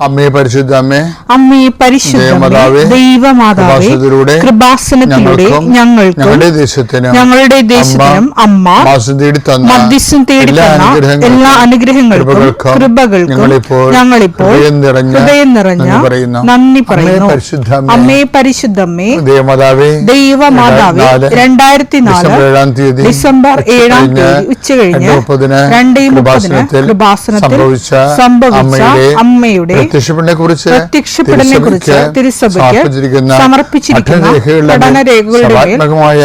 അമ്മേ പരിശുദ്ധ അമ്മേ, അമ്മേ പരിശുദ്ധ ദൈവമാതാവേ, കൃപാസനത്തിലൂടെ ഞങ്ങൾക്കും ഞങ്ങളുടെ ദേശത്തിനും അമ്മ മധ്യസ്ഥം തേടി തന്ന എല്ലാ അനുഗ്രഹങ്ങൾക്കും കൃപകൾക്കും ഞങ്ങളിപ്പോൾ ഹൃദയം നിറഞ്ഞ നന്ദി പറയുന്നു. അമ്മേ പരിശുദ്ധമ്മേ ദൈവമാതാവേ, 2004 ഡിസംബർ 7 ഉച്ചകഴിഞ്ഞ് 2:30 കൃപാസനത്തിൽ സംഭവിച്ച അമ്മയുടെ പ്രത്യക്ഷപ്പെടലിനെക്കുറിച്ച് തിരുസഭയ്ക്ക് സമർപ്പിച്ചിരിക്കുന്ന പഠനരേഖകളുടെ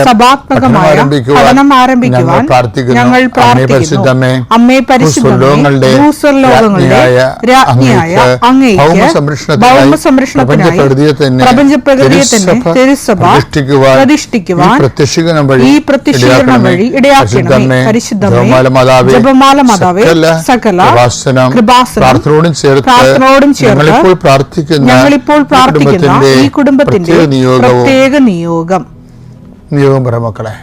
സഭാത്മകമായ പഠനം ആരംഭിക്കുവാൻ ഞങ്ങൾ പ്രാർത്ഥിക്കുന്നു. അമ്മേ പരിശുദ്ധമേ, ഭൂസ്വർലോകങ്ങളുടെ രാജ്ഞിയായ അങ്ങേയ്ക്ക് ഭൗമസംരക്ഷണത്തിനായി പ്രപഞ്ചപ്രകൃതിയെ തന്നെ തിരുസഭ പ്രതിഷ്ഠിക്കുവാൻ ഈ പ്രത്യക്ഷീകരണം വഴി ഇടയാക്കണമേ. പരിശുദ്ധമേ, ജപമാല മാതാവേ, സകല കൃപാസനം പ്രാർത്ഥനയോടും ഞങ്ങളിപ്പോൾ പ്രാർത്ഥിക്കുന്ന ഈ കുടുംബത്തിന്റെ പ്രത്യേക നിയോഗം മക്കളെ.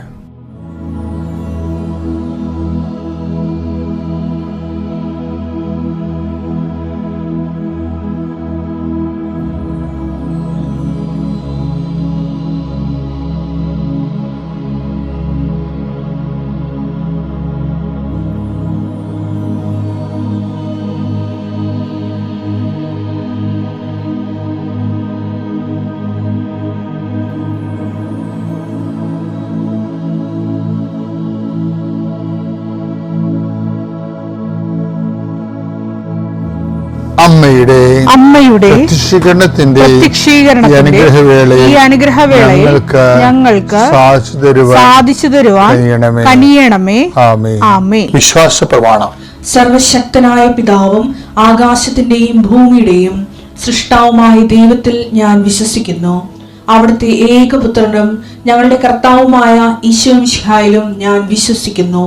അമ്മയുടെ പ്രത്യക്ഷീകരണത്തിന്റെ ഈ അനുഗ്രഹവേളയിൽ ഞങ്ങൾക്ക് സാധിച്ചു തരുവാൻ കനിയണമേ. ആമേൻ. വിശ്വാസ പ്രമാണം. സർവശക്തനായ പിതാവും ആകാശത്തിന്റെയും ഭൂമിയുടെയും സൃഷ്ടാവുമായ ദൈവത്തിൽ ഞാൻ വിശ്വസിക്കുന്നു. അവിടുത്തെ ഏകപുത്രനും ഞങ്ങളുടെ കർത്താവുമായ ഈശോ മിശിഹായിലും ഞാൻ വിശ്വസിക്കുന്നു.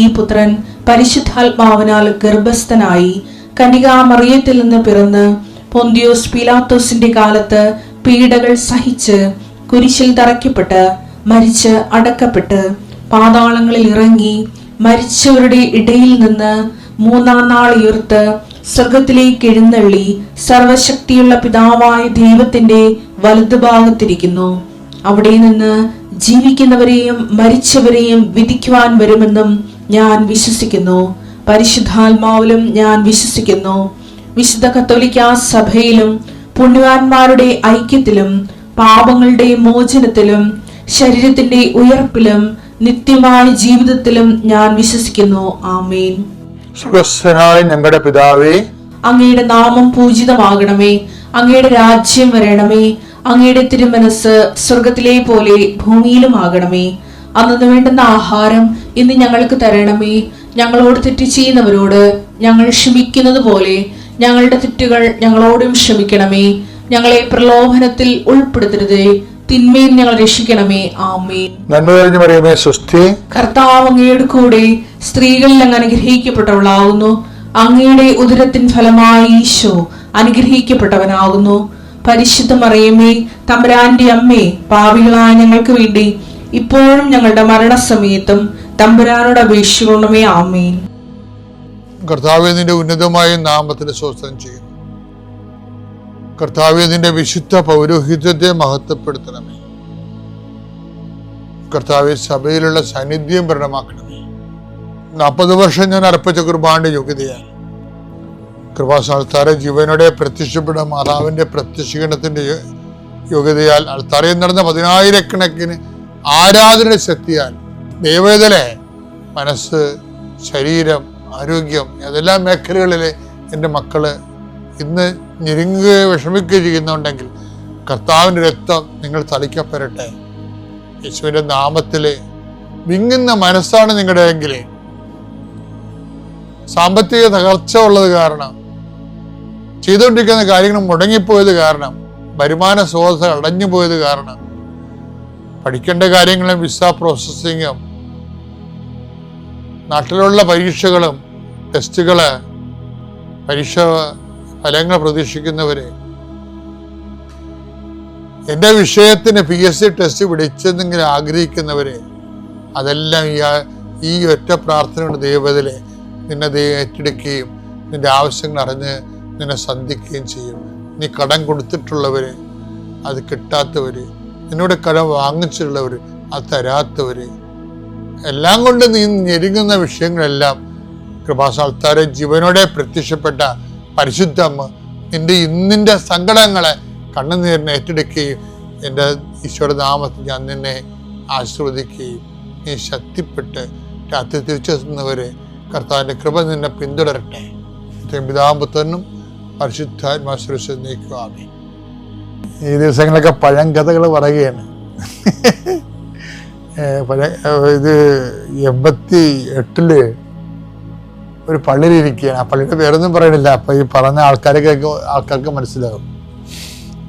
ഈ പുത്രൻ പരിശുദ്ധാത്മാവിനാൽ ഗർഭസ്ഥനായി കന്യകാമറിയത്തിൽ നിന്ന് പിറന്ന് പൊന്തിയോസ് പീലാത്തോസിന്റെ കാലത്ത് പീഡകൾ സഹിച്ച് കുരിശിൽ തറയ്ക്കപ്പെട്ട് മരിച്ച് അടക്കപ്പെട്ട് പാതാളങ്ങളിൽ ഇറങ്ങി മരിച്ചവരുടെ ഇടയിൽ നിന്ന് 3-ാം നാൾ ഉയർത്ത് സ്വർഗത്തിലേക്ക് എഴുന്നള്ളി സർവശക്തിയുള്ള പിതാവായ ദൈവത്തിന്റെ വലതുഭാഗത്തിരിക്കുന്നു. അവിടെ നിന്ന് ജീവിക്കുന്നവരെയും മരിച്ചവരെയും വിധിക്കുവാൻ വരുമെന്നും ഞാൻ വിശ്വസിക്കുന്നു. പരിശുദ്ധാത്മാവിലും ഞാൻ വിശ്വസിക്കുന്നു. വിശുദ്ധ കത്തോലിക്കാ സഭയിലും പുണ്യവാന്മാരുടെ ഐക്യത്തിലും പാപങ്ങളുടെ മോചനത്തിലും ശരീരത്തിന്റെ ഉയർപ്പിലും നിത്യമായ ജീവിതത്തിലും ഞാൻ വിശ്വസിക്കുന്നു. ആമേൻ. ഞങ്ങളുടെ പിതാവേ, അങ്ങയുടെ നാമം പൂജിതമാകണമേ. അങ്ങയുടെ രാജ്യം വരണമേ. അങ്ങയുടെ തിരുമനസ് സ്വർഗത്തിലെ പോലെ ഭൂമിയിലും ആകണമേ. അന്നു വേണ്ടുന്ന ആഹാരം ഇന്ന് ഞങ്ങൾക്ക് തരണമേ. ഞങ്ങളോട് തെറ്റ് ചെയ്യുന്നവരോട് ഞങ്ങൾ ക്ഷമിക്കുന്നത് പോലെ ഞങ്ങളുടെ തെറ്റുകൾ ഞങ്ങളോടും ക്ഷമിക്കണമേ. ഞങ്ങളെ പ്രലോഭനത്തിൽ ഉൾപ്പെടുത്തരുതേ, തിന്മയിൽ ഞങ്ങൾ രക്ഷിക്കണമേ. ആമേൻ. കർത്താവ് അങ്ങയുടെ കൂടെ സ്ത്രീകളിൽ അങ്ങ് അനുഗ്രഹിക്കപ്പെട്ടവളാകുന്നു. അങ്ങയുടെ ഉദരത്തിൻ ഫലമായി ഈശോ അനുഗ്രഹിക്കപ്പെട്ടവനാകുന്നു. പരിശുദ്ധ മറിയമേ, തമ്പുരാന്റെ അമ്മേ, പാപികളായ ഞങ്ങൾക്ക് വേണ്ടി ഇപ്പോഴും ഞങ്ങളുടെ മരണസമയത്തും തമ്പുരാനോട് അപേക്ഷിക്കണമേ. ആമേൻ. കർത്താവേ, നിന്റെ ഉന്നതമായ നാമത്തിന് സ്തോത്രം ചെയ്യുന്നു. കർത്താവേ, നിന്റെ വിശുദ്ധ പൗരോഹിത്യത്തെ മഹത്വപ്പെടുത്തണമേ. കർത്താവേ, സഭയിലുള്ള സാന്നിധ്യം പ്രകടമാക്കണമേ. 40 വർഷം ഞാൻ അർപ്പിച്ച കുർബാന്റെ യോഗ്യതയാൽ കൃപാസനത്താറെ ജീവനോടെ പ്രത്യക്ഷപ്പെട്ട മാതാവിന്റെ പ്രത്യക്ഷീകരണത്തിന്റെ യോഗ്യതയാൽ അൾത്താരയിൽ നടന്ന 10,000-കണക്കിന് ആരാധനയുടെ ശക്തിയാൽ ദൈവവേദനെ മനസ്സ്, ശരീരം, ആരോഗ്യം ഏതെല്ലാം മേഖലകളിലെ എൻ്റെ മക്കള് ഇന്ന് ഞെരുങ്ങുകയോ വിഷമിക്കുകയോ ചെയ്യുന്നുണ്ടെങ്കിൽ കർത്താവിൻ്റെ രക്തം നിങ്ങൾ തളിക്കപ്പെടട്ടെ. യേശുവിൻ്റെ നാമത്തിൽ വിങ്ങുന്ന മനസ്സാണ് നിങ്ങളുടെ എങ്കിൽ സാമ്പത്തിക തകർച്ച ഉള്ളത് കാരണം, ചെയ്തുകൊണ്ടിരിക്കുന്ന കാര്യങ്ങൾ മുടങ്ങിപ്പോയത് കാരണം, വരുമാന സ്രോതസ് അടഞ്ഞു പോയത് കാരണം, പഠിക്കേണ്ട കാര്യങ്ങളും വിസ പ്രോസസ്സിങ്ങും നാട്ടിലുള്ള പരീക്ഷകളും ടെസ്റ്റുകള് പരീക്ഷ ഫലങ്ങൾ പ്രതീക്ഷിക്കുന്നവര് എൻ്റെ വിഷയത്തിന് PSC ടെസ്റ്റ് പിടിച്ചെന്നെങ്കിലും ആഗ്രഹിക്കുന്നവരെ അതെല്ലാം ഈ ഒറ്റ പ്രാർത്ഥന കൊണ്ട് ദൈവത്തിലെ നിന്നെ ഏറ്റെടുക്കുകയും നിന്റെ ആവശ്യങ്ങൾ അറിഞ്ഞ് നിന്നെ സന്ധിക്കുകയും ചെയ്യും. നീ കടം കൊടുത്തിട്ടുള്ളവര് അത് കിട്ടാത്തവര്, നിന്നോട് കടം വാങ്ങിച്ചിട്ടുള്ളവര് അത് തരാത്തവര്, എല്ലാം കൊണ്ട് നീ ഞെരുങ്ങുന്ന വിഷയങ്ങളെല്ലാം കൃപാസ്ഥാനത്താരെ ജീവനോടെ പ്രത്യക്ഷപ്പെട്ട പരിശുദ്ധ അമ്മ നിന്റെ ഇന്നിൻ്റെ സങ്കടങ്ങളെ കണ്ണുനീരിനെ ഏറ്റെടുക്കുകയും എൻ്റെ ഈശോയുടെ നാമത്തിൽ ഞാൻ നിന്നെ ആശീർവദിക്കുകയും നീ ശക്തിപ്പെട്ട് രാത്രി തിരിച്ചെത്തുന്നവരെ കർത്താവിൻ്റെ കൃപ നിന്നെ പിന്തുടരട്ടെ. പിതാപുത്രനും പരിശുദ്ധാത്മാശ്രയിച്ച് നീക്കുവാമേ. ഈ ദിവസങ്ങളൊക്കെ പഴങ്കഥകൾ പറയുകയാണ്. ഇത് 88 ഒരു പള്ളിയിലിരിക്കുകയാണ്. ആ പള്ളിയുടെ പേരൊന്നും പറയണില്ല. അപ്പം ഈ പറഞ്ഞ ആൾക്കാർക്ക് മനസ്സിലാകും.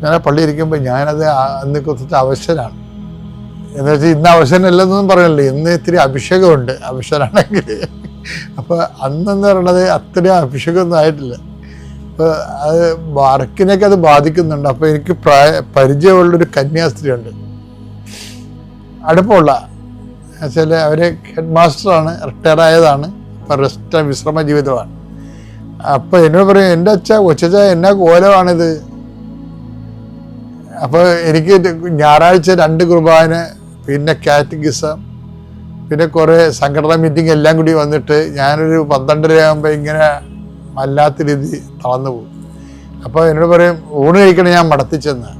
ഞാൻ ആ പള്ളി ഇരിക്കുമ്പോൾ ഞാനത് അന്ന് കുറച്ച് അവശനാണ്. എന്ന് വെച്ചാൽ ഇന്ന് അവശനല്ലെന്നൊന്നും പറയണില്ല, ഇന്ന് ഇത്തിരി അഭിഷേകമുണ്ട് അവശനാണെങ്കിൽ. അപ്പോൾ അന്നെന്ന് പറയണത് അത്രയും അഭിഷേകമൊന്നും ആയിട്ടില്ല. അപ്പോൾ അത് വർക്കിനൊക്കെ അത് ബാധിക്കുന്നുണ്ട്. അപ്പോൾ എനിക്ക് പരിചയമുള്ളൊരു കന്യാസ്ത്രീയുണ്ട്, അടുപ്പമുള്ള. എന്നുവെച്ചാൽ അവർ ഹെഡ് മാസ്റ്ററാണ്, റിട്ടയർ ആയതാണ്, ഇപ്പം വിശ്രമ ജീവിതമാണ്. അപ്പോൾ എന്നോട് പറയും, എൻ്റെ കൊച്ചച്ച എന്നാ കോലമാണിത്. അപ്പോൾ എനിക്ക് ഞായറാഴ്ച 2 കുർബാന, പിന്നെ കാറ്റഗിസം, പിന്നെ കുറേ സംഘടനാ മീറ്റിംഗ് എല്ലാം കൂടി വന്നിട്ട് ഞാനൊരു 12:30 ആകുമ്പോൾ ഇങ്ങനെ വല്ലാത്ത രീതി തളർന്നു പോകും. അപ്പോൾ എന്നോട് പറയും, ഊണ് കഴിക്കണേ ഞാൻ മടത്തി ചെന്ന്.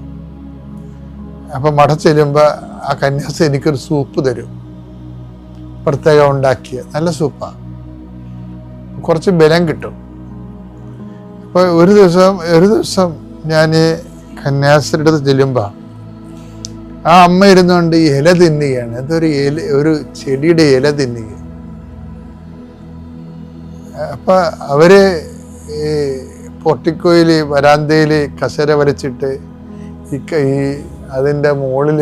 അപ്പം ചെല്ലുമ്പോൾ ആ കന്യാസ് എനിക്കൊരു സൂപ്പ് തരും, പ്രത്യേകം ഉണ്ടാക്കിയ നല്ല സൂപ്പാണ്, കുറച്ച് ബലം കിട്ടും. അപ്പോൾ ഒരു ദിവസം ഞാൻ കന്യാസ്ത്രീയുടെ അടുത്ത് ചെല്ലുമ്പോൾ ആ അമ്മ ഇരുന്നുകൊണ്ട് ഇല തിന്നുകയാണ്. എന്തൊരു ഒരു ചെടിയുടെ ഇല തിന്നുക. അപ്പം അവര് ഈ പോർട്ടിക്കോയിൽ വരാന്തയിൽ കസേര വരച്ചിട്ട് ഈ അതിൻ്റെ മുകളിൽ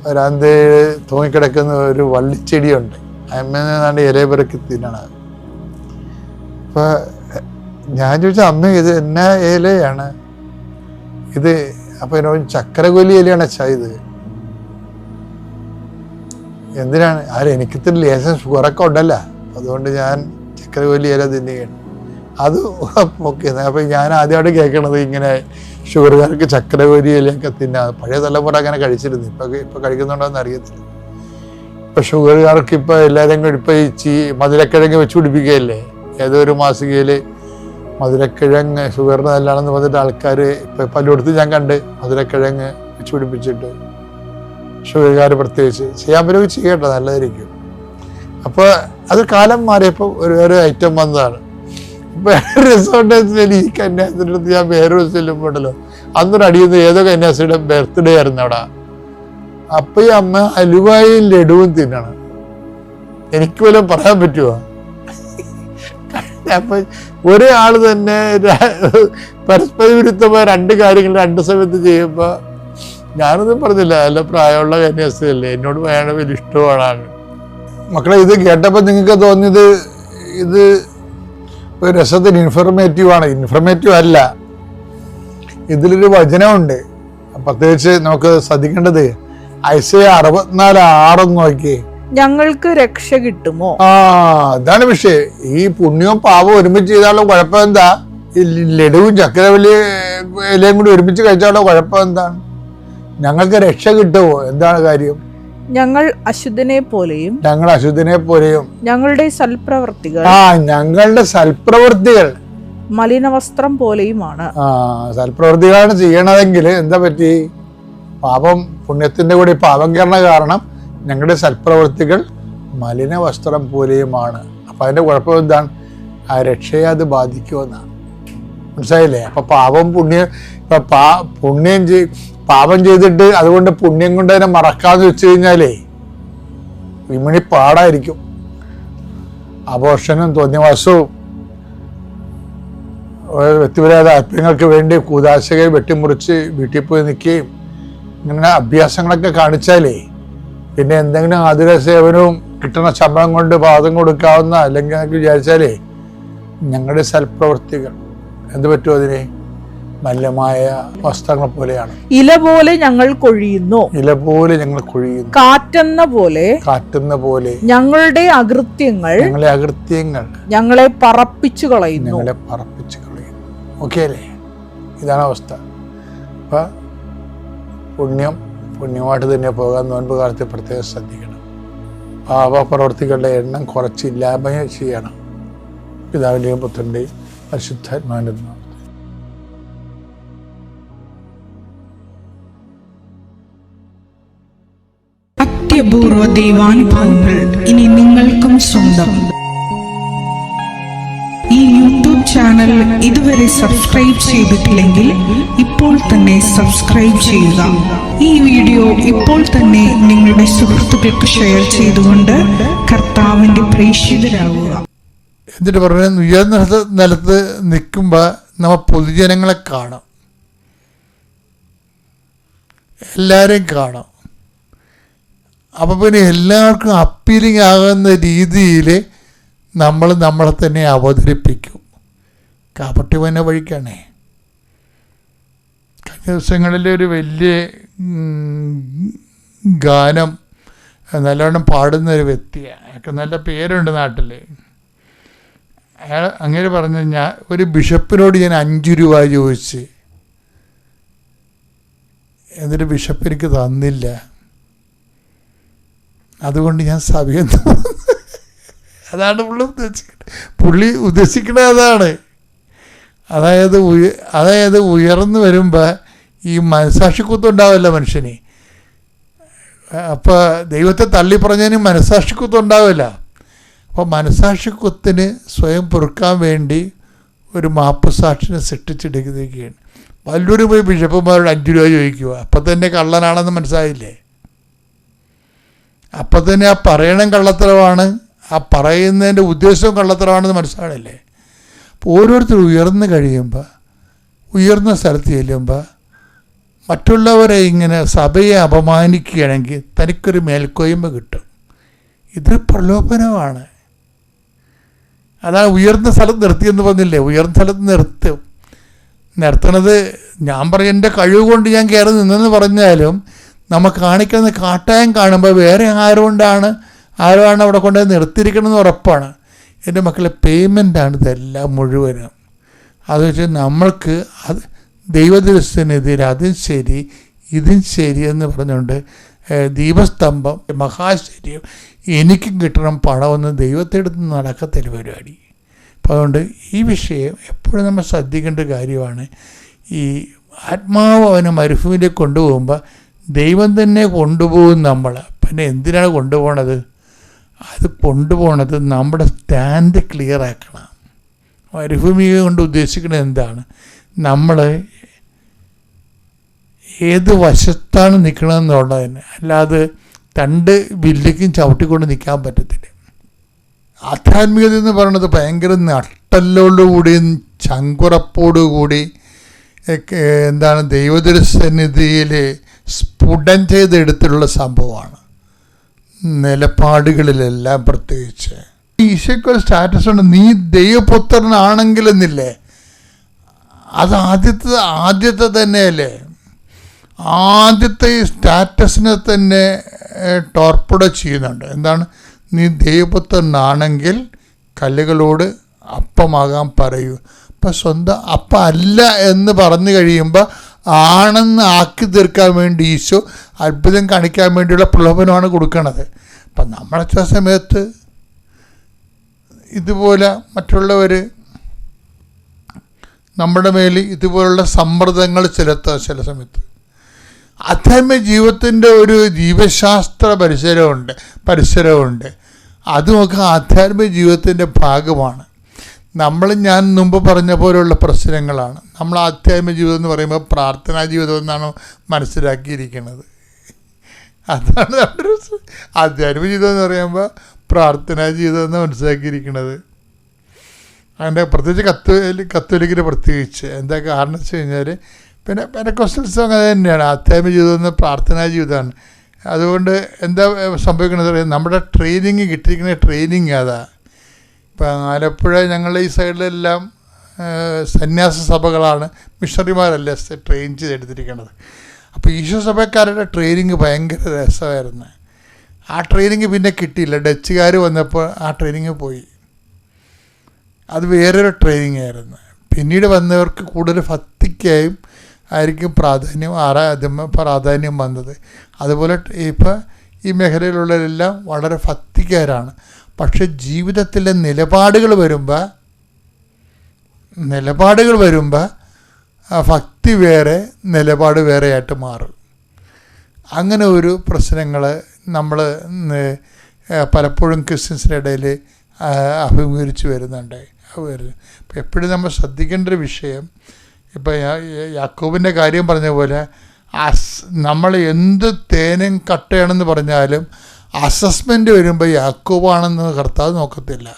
വരാന്തയിൽ തൂങ്ങിക്കിടക്കുന്ന ഒരു വള്ളിച്ചെടിയുണ്ട്. അമ്മേന്നാണ്ട് ഇല പിറക്കി തിന്നണത്. അപ്പം ഞാൻ ചോദിച്ച, അമ്മ ഇത് എന്നാ ഇലയാണ് ഇത്? അപ്പം എന്നോട് ചക്കരകൊല്ലി ഇലയാണ് അച്ഛാ ഇത്. എന്തിനാണ്? എനിക്കിത്തിരി ലേശം ഷുഗറൊക്കെ ഉണ്ടല്ലോ, അതുകൊണ്ട് ഞാൻ ചക്കരകൊല്ലി ഇല തിന്നുകയാണ്. അത് ഓക്കെ. അപ്പം ഞാൻ ആദ്യമായിട്ട് കേൾക്കണത് ഇങ്ങനെ ഷുഗറുകാർക്ക് ചക്കരകൊല്ലി ഇലയൊക്കെ തിന്നാ. പഴയ തലമുറ അങ്ങനെ കഴിച്ചിരുന്നു, ഇപ്പം കഴിക്കുന്നുണ്ടോയെന്ന് അറിയത്തില്ല. ഇപ്പം ഷുഗറുകാർക്ക് ഇപ്പം എല്ലാവരും കൂടി ഇപ്പം ഈ മധുരക്കിഴങ്ങ് വെച്ച് പിടിപ്പിക്കുകയല്ലേ. ഏതോ ഒരു മാസികയിൽ മധുരക്കിഴങ്ങ് ഷുഗറിന് നല്ലതാണെന്ന് പറഞ്ഞിട്ട് ആൾക്കാർ ഇപ്പം പലയിടത്തും ഞാൻ കണ്ട് മധുരക്കിഴങ്ങ് വെച്ച് പിടിപ്പിച്ചിട്ട് ഷുഗറുകാർ പ്രത്യേകിച്ച് ചെയ്യാൻ പറ്റുമെങ്കിൽ ചെയ്യട്ടെ, നല്ലതായിരിക്കും. അപ്പോൾ അത് കാലം മാറിയപ്പോൾ ഒരു ഐറ്റം വന്നതാണ്. റിസോർട്ട് ഈ കന്യാസ്ത്രീയുടെ അടുത്ത് ഞാൻ വേറെ ചെല്ലുമ്പോണ്ടല്ലോ, അന്നൊരു അടിയുന്ന ഏതോ കന്യാസ്ത്രീയുടെ ബർത്ത്ഡേ ആയിരുന്നു അവിടെ. അപ്പം ഈ അമ്മ അലുവായും ലഡുവും തിന്നണം. എനിക്ക് വല്ലതും പറയാൻ പറ്റുമോ? അപ്പൊ ഒരാൾ തന്നെ പരസ്പര വിരുദ്ധമായ 2 കാര്യങ്ങൾ 2 സമയത്ത് ചെയ്യുമ്പോൾ ഞാനൊന്നും പറഞ്ഞില്ല. നല്ല പ്രായമുള്ള കന്യാസ്ത്രീയല്ലേ, എന്നോട് വേണ്ട വലിയ ഇഷ്ടമാണ്. മക്കളെ, ഇത് കേട്ടപ്പോൾ നിങ്ങൾക്ക് തോന്നിയത് ഇത് ഒരു രസത്തിന് ഇൻഫർമേറ്റീവ് അല്ല. ഇതിലൊരു വചനമുണ്ട്, പ്രത്യേകിച്ച് നമുക്ക് ശ്രദ്ധിക്കേണ്ടത് ഐസയ 64:6 നോക്കിയേ. ഞങ്ങൾക്ക് രക്ഷ കിട്ടുമോ? അതാണ് വിഷയം. ഈ പുണ്യവും പാപവും ഒരുമിച്ച് ചെയ്താലുള്ള കുഴപ്പം എന്താ? ഈ ലഡുവും ചക്കരവല്ലി ഇലയും കൂടി ഒരുമിച്ച് കഴിച്ചാലുള്ള കുഴപ്പം എന്താണ്? ഞങ്ങൾക്ക് രക്ഷ കിട്ടുമോ? എന്താണ് കാര്യം? ഞങ്ങൾ അശുദ്ധനെ പോലെയും ഞങ്ങളുടെ സൽപ്രവർത്തികൾ മലിനവസ്ത്രം പോലെയുമാണ്. സൽപ്രവർത്തികളാണ് ചെയ്യണതെങ്കിൽ എന്താ പറ്റി? പാപം പുണ്യത്തിന്റെ കൂടി പാപം കാരണം ഞങ്ങളുടെ സൽപ്രവർത്തികൾ മലിന വസ്ത്രം പോലെയുമാണ്. അപ്പൊ അതിന്റെ കുഴപ്പം എന്താണ്? ആ രക്ഷയെ അത് ബാധിക്കുമെന്നാണ്. മനസ്സിലായില്ലേ? അപ്പൊ പാപം പാപം ചെയ്തിട്ട് അതുകൊണ്ട് പുണ്യം കൊണ്ട് അതിനെ മറക്കാന്ന് വെച്ച് കഴിഞ്ഞാലേ വിമണി പാടായിരിക്കും. അബോർഷനും തോന്നിയവാസവും വ്യക്തിപരമായ താല്പര്യങ്ങൾക്ക് വേണ്ടി കൂതാശകൾ വെട്ടിമുറിച്ച് വീട്ടിൽ പോയി നിൽക്കുകയും ഇങ്ങനെ അഭ്യാസങ്ങളൊക്കെ കാണിച്ചാലേ പിന്നെ എന്തെങ്കിലും ആതുര സേവനവും കിട്ടുന്ന ശമ്പളം കൊണ്ട് പാദം കൊടുക്കാവുന്ന അല്ലെങ്കിൽ എന്നൊക്കെ വിചാരിച്ചാലേ ഞങ്ങളുടെ സൽപ്രവൃത്തികൾ എന്ത് പറ്റുമോ അതിനെ മലിനമായ വസ്ത്രങ്ങൾ പോലെയാണ്. ഇല പോലെ ഞങ്ങൾ കൊഴിയുന്നു. ഇല പോലെ ഞങ്ങൾ കൊഴിയുന്നു. കാറ്റെന്ന പോലെ ഞങ്ങളുടെ അകൃത്യങ്ങൾ ഞങ്ങളെ പറപ്പിച്ചു കളയുന്നു. ഓക്കെ അല്ലേ? ഇതാണ് അവസ്ഥ. അപ്പം പുണ്യമായിട്ട് തന്നെ പോകാൻ നോൻപ് കാലത്ത് പ്രത്യേകം ശ്രദ്ധിക്കണം. പാപപ്രവർത്തികളുടെ എണ്ണം കുറച്ചില്ലായ്മ ചെയ്യണം. പിതാവിൻ്റെയും പുത്രൻ്റെയും പരിശുദ്ധാത്മാവിൻ്റെയും നാമത്തിൽ. അത്യപൂർവ ദൈവാനുഭവങ്ങൾ ഇനി നിങ്ങൾക്കും സ്വന്തം. ഈ യൂട്യൂബ് ചാനൽ ഇതുവരെ സബ്സ്ക്രൈബ് ചെയ്തിട്ടില്ലെങ്കിൽ ഇപ്പോൾ തന്നെ സബ്സ്ക്രൈബ് ചെയ്യുക. ഈ വീഡിയോ ഇപ്പോൾ തന്നെ നിങ്ങളുടെ സുഹൃത്തുക്കൾക്ക് ഷെയർ ചെയ്തുകൊണ്ട് കർത്താവിന്റെ പ്രേക്ഷിതരാകുക. എന്നിട്ട് പറഞ്ഞാൽ ഉയർന്ന നിലത്ത് നിൽക്കുമ്പോൾ നമ്മൾ പൊതുജനങ്ങളെ കാണാം, എല്ലാവരെയും കാണാം. അപ്പം പിന്നെ എല്ലാവർക്കും അപ്പീലിംഗ് ആകുന്ന രീതിയിൽ നമ്മൾ നമ്മളെ തന്നെ അവതരിപ്പിക്കും. കാപ്പട്ടി വന്ന വഴിക്കാണേ. കഴിഞ്ഞ ദിവസങ്ങളിൽ ഒരു വലിയ ഗാനം നല്ലവണ്ണം പാടുന്നൊരു വ്യക്തിയാണ്. അയാൾക്ക് നല്ല പേരുണ്ട് നാട്ടിൽ. അയാൾ അങ്ങനെ പറഞ്ഞു, ഞാൻ ഒരു ബിഷപ്പിനോട് ഞാൻ 5 രൂപ ചോദിച്ച്, എന്നിട്ട് ബിഷപ്പ് എനിക്ക് തന്നില്ല. അതുകൊണ്ട് ഞാൻ സഭയിൽ അതാണ് പുള്ളി ഉദ്ദേശിക്കുന്നത് അതാണ്. അതായത് ഉയർന്നു വരുമ്പോൾ ഈ മനസാക്ഷിക്കുത്തുണ്ടാവില്ല മനുഷ്യന്. അപ്പോൾ ദൈവത്തെ തള്ളിപ്പറഞ്ഞതിന് മനസാക്ഷിക്കുത്തുണ്ടാവില്ല. അപ്പോൾ മനസാക്ഷിക്കുത്തിന് സ്വയം പൊറുക്കാൻ വേണ്ടി ഒരു മാപ്പുസാക്ഷിനെ സൃഷ്ടിച്ചെടുക്കുകയാണ്. വല്ലൂരും പോയി ബിഷപ്പുമാരോട് 5 രൂപ ചോദിക്കുക. അപ്പം തന്നെ കള്ളനാണെന്ന് മനസ്സിലായില്ലേ? അപ്പം തന്നെ ആ പറയണം കള്ളത്തരമാണ്, ആ പറയുന്നതിൻ്റെ ഉദ്ദേശവും കള്ളത്തരമാണെന്ന് മനസ്സിലാണില്ലേ? അപ്പോൾ ഓരോരുത്തർ ഉയർന്നു കഴിയുമ്പോൾ, ഉയർന്ന സ്ഥലത്ത് ചെല്ലുമ്പോൾ മറ്റുള്ളവരെ ഇങ്ങനെ സഭയെ അപമാനിക്കുകയാണെങ്കിൽ തനിക്കൊരു മേൽക്കോയ്മ കിട്ടും. ഇത് പ്രലോഭനമാണ്. അതാണ് ഉയർന്ന സ്ഥലത്ത് നിർത്തിയെന്ന് പറഞ്ഞില്ലേ? ഉയർന്ന സ്ഥലത്ത് നിർത്തണത് ഞാൻ പറയും എൻ്റെ കഴിവ് കൊണ്ട് ഞാൻ കയറി നിന്നെന്ന് പറഞ്ഞാലും നമ്മൾ കാണിക്കുന്ന കാട്ടായം കാണുമ്പോൾ വേറെ ആരുകൊണ്ടാണ് അവിടെ കൊണ്ടുപോയി നിർത്തിയിരിക്കണമെന്ന് ഉറപ്പാണ്. എൻ്റെ മക്കളെ പേയ്മെൻ്റാണ് ഇതെല്ലാം മുഴുവനും. അത് വെച്ച് നമ്മൾക്ക് അത് ദൈവദിവസത്തിനെതിരെ അതും ശരി ഇതും ശരിയെന്ന് പറഞ്ഞുകൊണ്ട് ദീപസ്തംഭം മഹാശരിയും എനിക്കും കിട്ടണം പണമെന്ന് ദൈവത്തെ എടുത്ത് നടക്കത്തില്ല പരിപാടി. അപ്പം അതുകൊണ്ട് ഈ വിഷയം എപ്പോഴും നമ്മൾ ശ്രദ്ധിക്കേണ്ട കാര്യമാണ്. ഈ ആത്മാവ് അവനെ മരുഭൂമിയിലേക്ക് കൊണ്ടുപോകുമ്പോൾ ദൈവം തന്നെ കൊണ്ടുപോകും നമ്മളെ. പിന്നെ എന്തിനാണ് കൊണ്ടുപോകണത്? അത് കൊണ്ടുപോകണത് നമ്മുടെ സ്റ്റാൻഡ് ക്ലിയർ ആക്കണം. മരുഭൂമി കൊണ്ട് ഉദ്ദേശിക്കുന്നത് എന്താണ്? നമ്മൾ ഏത് വശത്താണ് നിൽക്കണമെന്നുള്ളതിന്, അല്ലാതെ 2 വില്ലിക്കും ചവിട്ടിക്കൊണ്ട് നിൽക്കാൻ പറ്റത്തില്ല. ആധ്യാത്മികത എന്ന് പറയുന്നത് ഭയങ്കര നട്ടലോടുകൂടിയും ചങ്കുറപ്പോടുകൂടി എന്താണ് ദൈവദൃസന്നിധിയിൽ സ്ഫുടം ചെയ്തെടുത്തിട്ടുള്ള സംഭവമാണ്. നിലപാടുകളിലെല്ലാം പ്രത്യേകിച്ച് ഈശോയ്ക്കൊരു സ്റ്റാറ്റസ് ഉണ്ട്, നീ ദൈവപുത്രനാണെങ്കിലെന്നില്ലേ? അത് ആദ്യത്തെ തന്നെയല്ലേ? ആദ്യത്തെ ഈ സ്റ്റാറ്റസിനെ തന്നെ ടോർപ്പിഡോ ചെയ്യുന്നുണ്ട്. എന്താണ്? നീ ദൈവപുത്രനാണെങ്കിൽ കല്ലുകളോട് അപ്പമാകാൻ പറയൂ. അപ്പം സ്വന്തം അപ്പം അല്ല എന്ന് പറഞ്ഞു കഴിയുമ്പോൾ ആണെന്ന് ആക്കി തീർക്കാൻ വേണ്ടി ഈശോ അത്ഭുതം കാണിക്കാൻ വേണ്ടിയുള്ള പ്രലോഭനമാണ് കൊടുക്കുന്നത്. അപ്പം നമ്മളെ ചില സമയത്ത് ഇതുപോലെ മറ്റുള്ളവർ നമ്മുടെ മേൽ ഇതുപോലുള്ള സമ്മർദ്ദങ്ങൾ ചെലുത്തുക. ചില സമയത്ത് ആധ്യാത്മിക ജീവിതത്തിൻ്റെ ഒരു ജീവശാസ്ത്ര പരിസരമുണ്ട്. അതുമൊക്കെ ആധ്യാത്മിക ജീവിതത്തിൻ്റെ ഭാഗമാണ്. ഞാൻ മുമ്പ് പറഞ്ഞ പോലെയുള്ള പ്രശ്നങ്ങളാണ്. നമ്മൾ ആധ്യാത്മിക ജീവിതം എന്ന് പറയുമ്പോൾ പ്രാർത്ഥനാ ജീവിതം എന്നാണ് മനസ്സിലാക്കിയിരിക്കുന്നത്. അതാണ് നമ്മുടെ ആധ്യാത്മിക ജീവിതം എന്ന് പറയുമ്പോൾ പ്രാർത്ഥനാ ജീവിതം എന്ന് മനസ്സിലാക്കിയിരിക്കുന്നത്. അതിൻ്റെ പ്രത്യേകിച്ച് കത്തോലിക്കിന് പ്രത്യേകിച്ച് എന്താ കാരണം വെച്ച് കഴിഞ്ഞാൽ പിന്നെ പെന്തക്കോസ്റ്റൽസും അങ്ങനെ തന്നെയാണ്. ആധ്യാത്മിക ജീവിതം എന്ന് പ്രാർത്ഥനാ ജീവിതമാണ്. അതുകൊണ്ട് എന്താ സംഭവിക്കണമെന്ന് പറയാം, നമ്മുടെ ട്രെയിനിങ് കിട്ടിയിരിക്കുന്ന ട്രെയിനിങ് അതാ. ഇപ്പം ആലപ്പുഴ ഞങ്ങളുടെ ഈ സൈഡിലെല്ലാം സന്യാസ സഭകളാണ്, മിഷണറിമാരല്ല ട്രെയിൻ ചെയ്തെടുത്തിരിക്കുന്നത്. അപ്പോൾ ഈശോ സഭക്കാരുടെ ട്രെയിനിങ് ഭയങ്കര രസമായിരുന്നു. ആ ട്രെയിനിങ് പിന്നെ കിട്ടിയില്ല. ഡച്ചുകാർ വന്നപ്പോൾ ആ ട്രെയിനിങ് പോയി. അത് വേറൊരു ട്രെയിനിങ് ആയിരുന്നു. പിന്നീട് വന്നവർക്ക് കൂടുതൽ ഭക്തിക്കായും ആയിരിക്കും പ്രാധാന്യം വന്നത്. അതുപോലെ ഇപ്പോൾ ഈ മേഖലയിലുള്ളവരെല്ലാം വളരെ ഭക്തിക്കാരാണ്. പക്ഷെ ജീവിതത്തിലെ നിലപാടുകൾ വരുമ്പോൾ ഭക്തി വേറെ, നിലപാട് വേറെയായിട്ട് മാറും. അങ്ങനെ ഒരു പ്രശ്നങ്ങൾ നമ്മൾ പലപ്പോഴും ക്രിസ്ത്യൻസിൻ്റെ ഇടയിൽ അഭിമുഖീകരിച്ച് വരുന്നുണ്ട്. അപ്പോൾ എപ്പോഴും നമ്മൾ ശ്രദ്ധിക്കേണ്ട ഒരു വിഷയം, ഇപ്പോൾ യാക്കോബിൻ്റെ കാര്യം പറഞ്ഞ പോലെ നമ്മൾ എന്ത് തേനും കട്ടയാണെന്ന് പറഞ്ഞാലും അസസ്മെൻ്റ് വരുമ്പോൾ യാക്കോബാണെന്ന് കർത്താവ് നോക്കത്തില്ല.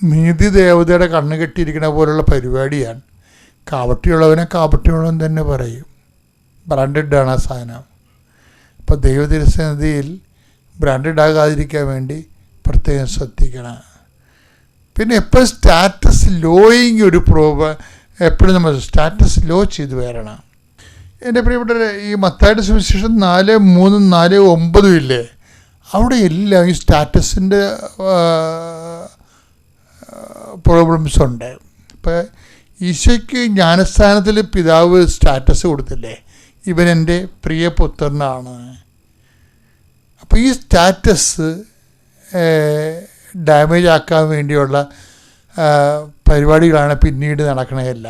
നീതി ദേവതയുടെ കണ്ണ് കെട്ടിയിരിക്കുന്ന പോലുള്ള പരിപാടിയാണ്. കാപട്യമുള്ളവനെ കാപട്യമുള്ളവൻ തന്നെ പറയും. ബ്രാൻഡഡാണ് ആ സാധനം. അപ്പോൾ ദൈവതിരുസന്നിധിയിൽ ബ്രാൻഡഡ് ആകാതിരിക്കാൻ വേണ്ടി പ്രത്യേകം ശ്രദ്ധിക്കണം. പിന്നെ എപ്പോഴും സ്റ്റാറ്റസ് ലോയിങ് ഒരു എപ്പോഴും നമ്മൾ സ്റ്റാറ്റസ് ലോ ചെയ്ത് വരണം. എൻ്റെ പ്രിയപ്പെട്ടവരെ, ഈ മത്തായിയുടെ സുവിശേഷം 4:3, 4:9 ഇല്ലേ, അവിടെ എല്ലാം ഈ സ്റ്റാറ്റസിൻ്റെ പ്രോബ്ലംസ് ഉണ്ട്. ഇപ്പോൾ ഈശോയ്ക്ക് ജ്ഞാനസ്ഥാനത്തിൽ പിതാവ് സ്റ്റാറ്റസ് കൊടുത്തില്ലേ, ഇവൻ എൻ്റെ പ്രിയപുത്രനാണ്. അപ്പോൾ ഈ സ്റ്റാറ്റസ് ഡാമേജ് ആക്കാൻ വേണ്ടിയുള്ള പരിപാടികളാണ് പിന്നീട് നടക്കണതല്ല.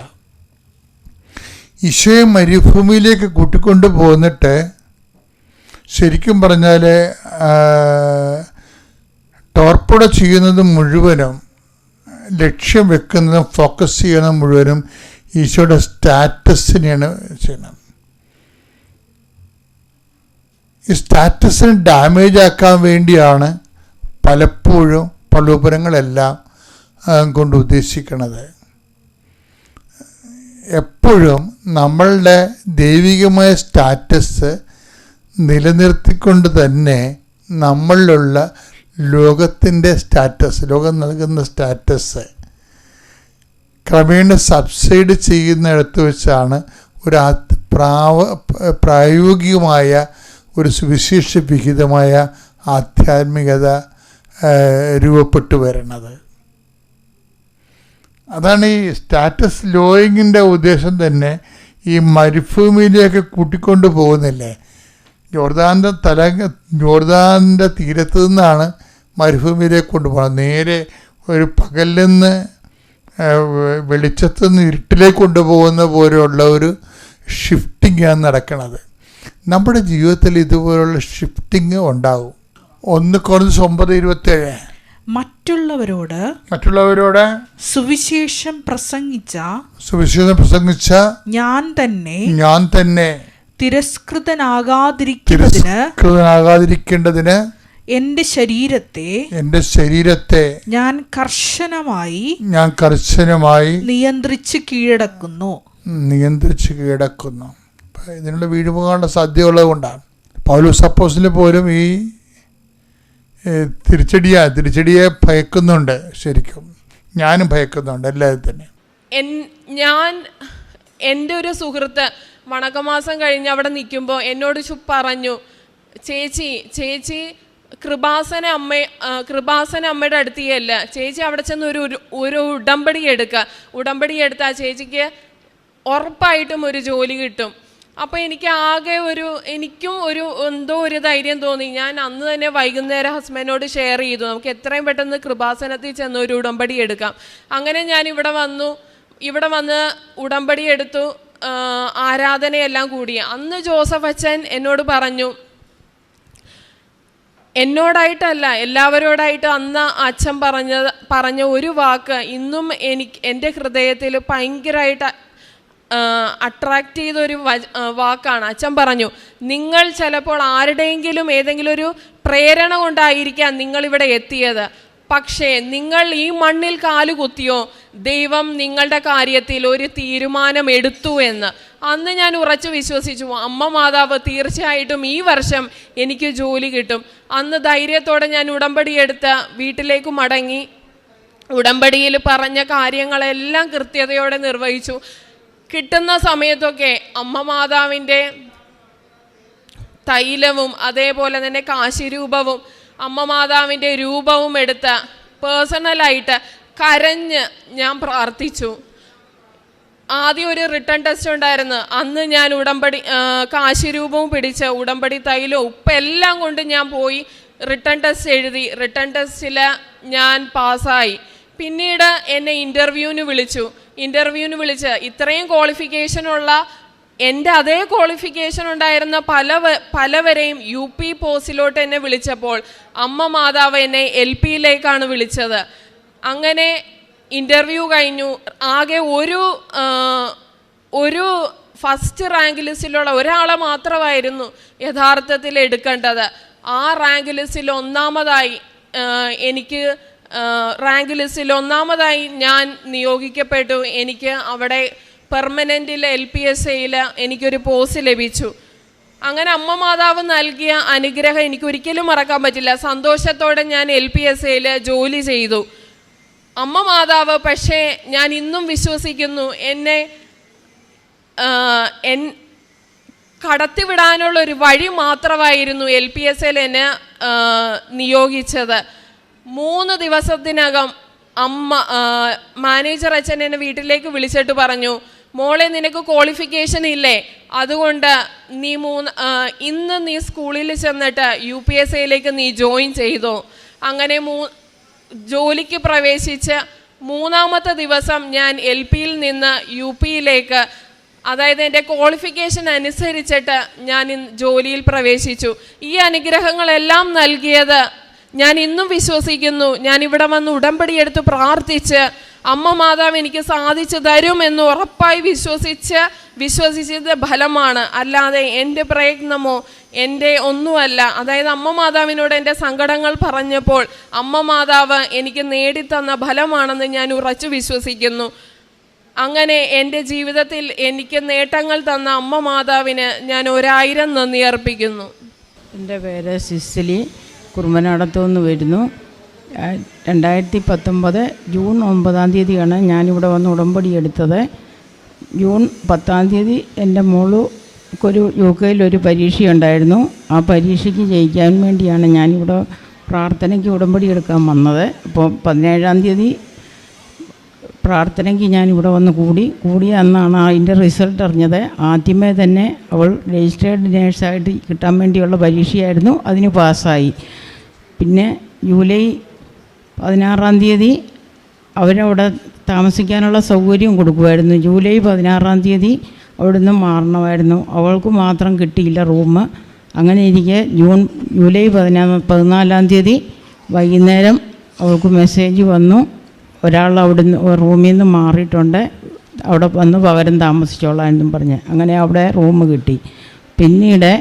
ഈശോയെ മരുഭൂമിയിലേക്ക് കൂട്ടിക്കൊണ്ട് പോന്നിട്ട് ശരിക്കും പറഞ്ഞാൽ ടോർപ്പിഡ ചെയ്യുന്നത് മുഴുവനും, ലക്ഷ്യം വെക്കുന്നതും ഫോക്കസ് ചെയ്യുന്നതും മുഴുവനും ഈശോയുടെ സ്റ്റാറ്റസിനെയാണ് ചെയ്യണം. ഈ സ്റ്റാറ്റസിന് ഡാമേജ് ആക്കാൻ വേണ്ടിയാണ് പലപ്പോഴും പ്രലോഭനങ്ങളെല്ലാം കൊണ്ട് ഉദ്ദേശിക്കുന്നത്. എപ്പോഴും നമ്മളുടെ ദൈവികമായ സ്റ്റാറ്റസ് നിലനിർത്തിക്കൊണ്ട് തന്നെ നമ്മളിലുള്ള ലോകത്തിൻ്റെ സ്റ്റാറ്റസ്, ലോകം നൽകുന്ന സ്റ്റാറ്റസ് ക്രമേണ സബ്സൈഡ് ചെയ്യുന്നിടത്ത് വെച്ചാണ് ഒരു പ്രായോഗികമായ ഒരു സുവിശേഷ വിഹിതമായ ആധ്യാത്മികത രൂപപ്പെട്ടു വരുന്നത്. അതാണ് ഈ സ്റ്റാറ്റസ് ലോയിങ്ങിൻ്റെ ഉദ്ദേശം തന്നെ. ഈ മരുഭൂമിയിലേക്ക് കൂട്ടിക്കൊണ്ട് പോകുന്നില്ലേ, ജോർദാൻ്റെ തീരത്ത് നിന്നാണ് മരുഭൂമിയിലേക്ക് കൊണ്ടുപോകുന്നത്. നേരെ ഒരു പകലിൽ നിന്ന് വെളിച്ചത്ത് നിന്ന് ഇരുട്ടിലേക്ക് കൊണ്ടുപോകുന്ന പോലെയുള്ള ഒരു ഷിഫ്റ്റിങ്ങാണ് നടക്കുന്നത്. നമ്മുടെ ജീവിതത്തിൽ ഇതുപോലുള്ള ഷിഫ്റ്റിങ് ഉണ്ടാവും. 1 Corinthians 9:27 മറ്റുള്ളവരോട് സുവിശേഷം പ്രസംഗിച്ച ഞാൻ തന്നെ തിരസ്കൃതനാകാതിരിക്കേണ്ടതിന് എന്റെ ശരീരത്തെ ഞാൻ കർശനമായി നിയന്ത്രിച്ച് കീഴടക്കുന്നു. ഇതിനുള്ള വീഴുപോകാനുള്ള സാധ്യതയുള്ളത് കൊണ്ടാണ് പൗലോസ് അപ്പോസ്തലൻ പോലും ഈ തിരിച്ചടിയെ ഭയക്കുന്നുണ്ട്. ശരിക്കും ഞാനും ഭയക്കുന്നുണ്ട് എല്ലാവരും തന്നെ. എൻ്റെ ഒരു സുഹൃത്ത് വണക്കമാസം കഴിഞ്ഞ് അവിടെ നിൽക്കുമ്പോൾ എന്നോട് പറഞ്ഞു, ചേച്ചി കൃപാസന അമ്മയുടെ അടുത്തേയല്ല, ചേച്ചി അവിടെ ചെന്ന് ഒരു ഉടമ്പടി എടുത്താൽ ചേച്ചിക്ക് ഉറപ്പായിട്ടും ഒരു ജോലി കിട്ടും. അപ്പോൾ എനിക്കും എന്തോ ഒരു ധൈര്യം തോന്നി. ഞാൻ അന്ന് തന്നെ വൈകുന്നേരം ഹസ്ബൻഡിനോട് ഷെയർ ചെയ്തു, നമുക്ക് എത്രയും പെട്ടെന്ന് കൃപാസനത്തിൽ ചെന്ന് ഒരു ഉടമ്പടി എടുക്കാം. അങ്ങനെ ഞാൻ ഇവിടെ വന്ന് ഉടമ്പടി എടുത്തു, ആരാധനയെല്ലാം കൂടി. അന്ന് ജോസഫ് അച്ഛൻ എന്നോട് പറഞ്ഞു, എന്നോടായിട്ടല്ല എല്ലാവരോടായിട്ട് അന്ന് അച്ഛൻ പറഞ്ഞ ഒരു വാക്ക് ഇന്നും എൻ്റെ ഹൃദയത്തിൽ ഭയങ്കരമായിട്ട് അട്രാക്റ്റ് ചെയ്തൊരു വാക്കാണ്. അച്ഛൻ പറഞ്ഞു, നിങ്ങൾ ചിലപ്പോൾ ആരുടെയെങ്കിലും ഏതെങ്കിലും ഒരു പ്രേരണ കൊണ്ടായിരിക്കാം നിങ്ങളിവിടെ എത്തിയത്, പക്ഷേ നിങ്ങൾ ഈ മണ്ണിൽ കാലുകുത്തിയോ ദൈവം നിങ്ങളുടെ കാര്യത്തിൽ ഒരു തീരുമാനം എടുത്തു എന്ന്. അന്ന് ഞാൻ ഉറച്ചു വിശ്വസിച്ചു, അമ്മ മാതാവ് തീർച്ചയായിട്ടും ഈ വർഷം എനിക്ക് ജോലി കിട്ടും. അന്ന് ധൈര്യത്തോടെ ഞാൻ ഉടമ്പടി എടുത്ത് വീട്ടിലേക്ക് മടങ്ങി. ഉടമ്പടിയിൽ പറഞ്ഞ കാര്യങ്ങളെല്ലാം കൃത്യതയോടെ നിർവഹിച്ചു. കിട്ടുന്ന സമയത്തൊക്കെ അമ്മ മാതാവിൻ്റെ തൈലവും അതേപോലെ തന്നെ കാശിരൂപവും അമ്മ മാതാവിൻ്റെ രൂപവും എടുത്ത് പേഴ്സണലായിട്ട് കരഞ്ഞ് ഞാൻ പ്രാർത്ഥിച്ചു. ആദ്യം ഒരു റിട്ടേൺ ടെസ്റ്റ് ഉണ്ടായിരുന്നു. അന്ന് ഞാൻ ഉടമ്പടി കാശിരൂപവും പിടിച്ച് ഉടമ്പടി തൈലവും ഉപ്പെല്ലാം കൊണ്ട് ഞാൻ പോയി റിട്ടേൺ ടെസ്റ്റ് എഴുതി. റിട്ടേൺ ടെസ്റ്റിൽ ഞാൻ പാസ്സായി. പിന്നീട് എന്നെ ഇൻ്റർവ്യൂവിന് വിളിച്ച് ഇത്രയും ക്വാളിഫിക്കേഷനുള്ള എൻ്റെ അതേ ക്വാളിഫിക്കേഷൻ ഉണ്ടായിരുന്ന പലവരെയും UP പോസ്റ്റിലോട്ട് എന്നെ വിളിച്ചപ്പോൾ അമ്മ മാതാവ് എന്നെ LPയിലേക്കാണ് വിളിച്ചത്. അങ്ങനെ ഇൻ്റർവ്യൂ കഴിഞ്ഞു. ആകെ ഒരു ഫസ്റ്റ് റാങ്ക് ലിസ്റ്റിലുള്ള ഒരാളെ മാത്രമായിരുന്നു യഥാർത്ഥത്തിൽ എടുക്കേണ്ടത്. ആ റാങ്ക് ലിസ്റ്റിൽ ഒന്നാമതായി ഞാൻ നിയോഗിക്കപ്പെട്ടു. എനിക്ക് അവിടെ പെർമനൻറ്റിൽ LPSAയിൽ എനിക്കൊരു പോസ്റ്റ് ലഭിച്ചു. അങ്ങനെ അമ്മ മാതാവ് നൽകിയ അനുഗ്രഹം എനിക്കൊരിക്കലും മറക്കാൻ പറ്റില്ല. സന്തോഷത്തോടെ ഞാൻ LPSAയിൽ ജോലി ചെയ്തു. അമ്മ മാതാവ് പക്ഷേ ഞാൻ ഇന്നും വിശ്വസിക്കുന്നു എന്നെ കടത്തിവിടാനുള്ളൊരു വഴി മാത്രമായിരുന്നു LPSAയിൽ എന്നെ നിയോഗിച്ചത്. 3 ദിവസത്തിനകം മാനേജർ അച്ഛൻ എന്നെ വീട്ടിലേക്ക് വിളിച്ചിട്ട് പറഞ്ഞു, മോളെ നിനക്ക് ക്വാളിഫിക്കേഷൻ ഇല്ലേ, അതുകൊണ്ട് ഇന്ന് നീ സ്കൂളിൽ ചെന്നിട്ട് UPSAയിലേക്ക് നീ ജോയിൻ ചെയ്തോ. അങ്ങനെ ജോലിക്ക് പ്രവേശിച്ച് 3-ാമത്തെ ദിവസം ഞാൻ LPയിൽ നിന്ന് UPയിലേക്ക്, അതായത് എൻ്റെ ക്വാളിഫിക്കേഷൻ അനുസരിച്ചിട്ട് ഞാൻ ജോലിയിൽ പ്രവേശിച്ചു. ഈ അനുഗ്രഹങ്ങളെല്ലാം നൽകിയത് ഞാൻ ഇന്നും വിശ്വസിക്കുന്നു. ഞാൻ ഇവിടെ വന്ന് ഉടമ്പടി എടുത്ത് പ്രാർത്ഥിച്ച് അമ്മ മാതാവ് എനിക്ക് സാധിച്ചു തരുമെന്ന് ഉറപ്പായി വിശ്വസിച്ചത് ഫലമാണ്. അല്ലാതെ എൻ്റെ പ്രയത്നമോ എൻ്റെ ഒന്നുമല്ല. അതായത് അമ്മ മാതാവിനോട് എൻ്റെ സങ്കടങ്ങൾ പറഞ്ഞപ്പോൾ അമ്മ മാതാവ് എനിക്ക് നേടിത്തന്ന ഫലമാണെന്ന് ഞാൻ ഉറച്ചു വിശ്വസിക്കുന്നു. അങ്ങനെ എൻ്റെ ജീവിതത്തിൽ എനിക്ക് നേട്ടങ്ങൾ തന്ന അമ്മ മാതാവിന് ഞാൻ 1000 നന്ദി അർപ്പിക്കുന്നു. എൻ്റെ പേര് സിസിലി, കുറുമ്പനാടത്തുനിന്ന് വരുന്നു. 2019 ജൂൺ 9-ാം തീയതിയാണ് ഞാനിവിടെ വന്ന് ഉടമ്പടി എടുത്തത്. ജൂൺ 10-ാം തീയതി എൻ്റെ മോൾക്കൊരു UKയിലൊരു പരീക്ഷയുണ്ടായിരുന്നു. ആ പരീക്ഷയ്ക്ക് ജയിക്കാൻ വേണ്ടിയാണ് ഞാനിവിടെ പ്രാർത്ഥനയ്ക്ക് ഉടമ്പടി എടുക്കാൻ വന്നത്. അപ്പോൾ 17-ാം തീയതി പ്രാർത്ഥനയ്ക്ക് ഞാനിവിടെ വന്ന് കൂടി അന്നാണ് അതിൻ്റെ റിസൾട്ട് അറിഞ്ഞത്. ആദ്യമേ തന്നെ അവൾ രജിസ്റ്റേർഡ് നേഴ്സായിട്ട് കിട്ടാൻ വേണ്ടിയുള്ള പരീക്ഷയായിരുന്നു. അതിന് പാസ്സായി. പിന്നെ ജൂലൈ 16-ാം തീയതി അവരവിടെ താമസിക്കാനുള്ള സൗകര്യം കൊടുക്കുമായിരുന്നു. ജൂലൈ 16-ാം തീയതി അവിടുന്ന് മാറണമായിരുന്നു. അവൾക്ക് മാത്രം കിട്ടിയില്ല റൂം. അങ്ങനെ ഇരിക്കെ ജൂലൈ 14-ാം തീയതി വൈകുന്നേരം അവൾക്ക് മെസ്സേജ് വന്നു, ഒരാൾ അവിടുന്ന് റൂമിൽ നിന്ന് മാറിയിട്ടുണ്ട്, അവിടെ വന്ന് പകരം താമസിച്ചോളാം എന്നും പറഞ്ഞ്. അങ്ങനെ അവിടെ റൂം കിട്ടി. പിന്നീട്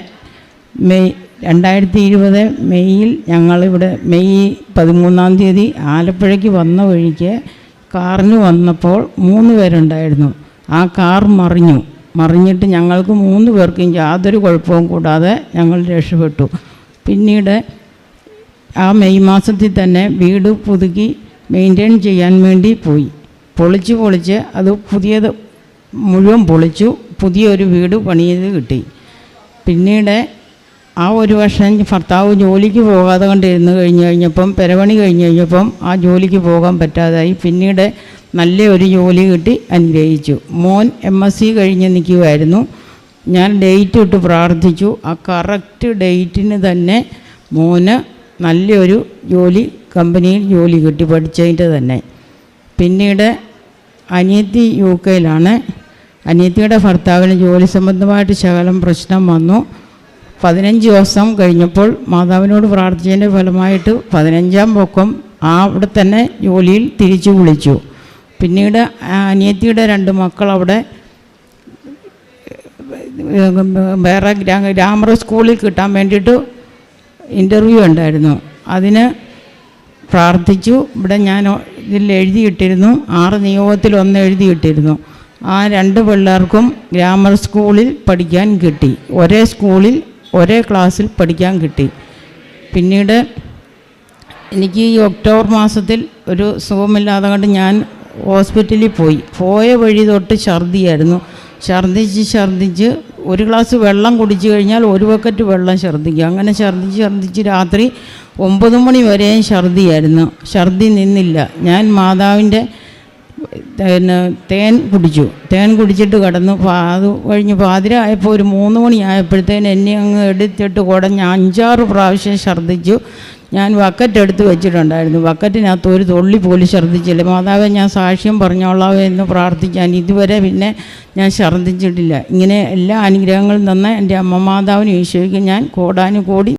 2020 മെയ്യിൽ ഞങ്ങളിവിടെ മെയ് 13-ാം തീയതി ആലപ്പുഴയ്ക്ക് വന്ന വഴിക്ക് കാറിന് വന്നപ്പോൾ 3 പേരുണ്ടായിരുന്നു. ആ കാർ മറിഞ്ഞിട്ട് ഞങ്ങൾക്ക് 3 പേർക്കും യാതൊരു കുഴപ്പവും കൂടാതെ ഞങ്ങൾ രക്ഷപ്പെട്ടു. പിന്നീട് ആ മെയ് മാസത്തിൽ തന്നെ വീട് പുതുക്കി മെയിൻറ്റെയിൻ ചെയ്യാൻ വേണ്ടി പോയി. പൊളിച്ച് അത് മുഴുവൻ പൊളിച്ചു. പുതിയൊരു വീട് പണിയത് കിട്ടി. പിന്നീട് ആ ഒരു വർഷം ഭർത്താവ് ജോലിക്ക് പോകാതെ കഴിഞ്ഞപ്പം പെരപണി കഴിഞ്ഞപ്പം ആ ജോലിക്ക് പോകാൻ പറ്റാതായി. പിന്നീട് നല്ലൊരു ജോലി കിട്ടി അനുഗ്രഹിച്ചു. മോൻ MSc കഴിഞ്ഞ് നിൽക്കുമായിരുന്നു. ഞാൻ ഡേറ്റ് ഇട്ട് പ്രാർത്ഥിച്ചു. ആ കറക്റ്റ് ഡേറ്റിന് തന്നെ മോന് നല്ലൊരു കമ്പനിയിൽ ജോലി കിട്ടി, പഠിച്ചതിൻ്റെ തന്നെ. പിന്നീട് അനിയത്തി UKയിലാണ്. അനിയത്തിയുടെ ഭർത്താവിന് ജോലി സംബന്ധമായിട്ട് ശകലം പ്രശ്നം വന്നു. 15 ദിവസം കഴിഞ്ഞപ്പോൾ മാതാവിനോട് പ്രാർത്ഥിച്ചതിൻ്റെ ഫലമായിട്ട് 15-ാം പൊക്കം അവിടെ തന്നെ ജോലിയിൽ തിരിച്ചു വിളിച്ചു. പിന്നീട് അനിയത്തിയുടെ 2 മക്കൾ അവിടെ വേറെ ഗ്രാമർ സ്കൂളിൽ കിട്ടാൻ വേണ്ടിയിട്ട് ഇൻ്റർവ്യൂ ഉണ്ടായിരുന്നു. അതിന് പ്രാർത്ഥിച്ചു. ഇവിടെ ഞാൻ ഇതിൽ എഴുതിയിട്ടിരുന്നു, 6 നിയോഗത്തിൽ 1 എഴുതിയിട്ടിരുന്നു. ആ 2 പിള്ളേർക്കും ഗ്രാമർ സ്കൂളിൽ പഠിക്കാൻ കിട്ടി. ഒരേ സ്കൂളിൽ ഒരേ ക്ലാസ്സിൽ പഠിക്കാൻ കിട്ടി. പിന്നീട് എനിക്ക് ഈ ഒക്ടോബർ മാസത്തിൽ ഒരു സുഖമില്ലാതെ കൊണ്ട് ഞാൻ ഹോസ്പിറ്റലിൽ പോയ വഴി തൊട്ട് ഛർദിയായിരുന്നു. ഛർദിച്ച് ഒരു ഗ്ലാസ് വെള്ളം കുടിച്ചു കഴിഞ്ഞാൽ ഒരു ബക്കറ്റ് വെള്ളം ഛർദിക്കും. അങ്ങനെ ഛർദിച്ച് രാത്രി 9 മണി വരെയും ഛർദിയായിരുന്നു. ഛർദി നിന്നില്ല. ഞാൻ മാതാവിൻ്റെ തേൻ കുടിച്ചിട്ട് കിടന്നു. അത് കഴിഞ്ഞ് പാതിര ആയപ്പോൾ ഒരു 3 മണി ആയപ്പോഴത്തേന് എന്നെ അങ്ങ് എടുത്തിട്ട് കുടഞ്ഞ് 5-6 പ്രാവശ്യം ഛർദിച്ചു. ഞാൻ ബക്കറ്റ് എടുത്ത് വെച്ചിട്ടുണ്ടായിരുന്നു. ബക്കറ്റിനകത്ത് ഒരു തുള്ളി പോലും ഛർദിച്ചില്ല. മാതാവെ, ഞാൻ സാക്ഷ്യം പറഞ്ഞോളാവേ എന്ന് പ്രാർത്ഥിക്കാൻ ഇതുവരെ പിന്നെ ഞാൻ ഛർദിച്ചിട്ടില്ല. ഇങ്ങനെ എല്ലാ അനുഗ്രഹങ്ങളും തന്ന എൻ്റെ അമ്മ മാതാവിനും ഈശോയ്ക്കും ഞാൻ കോടാനുകോടി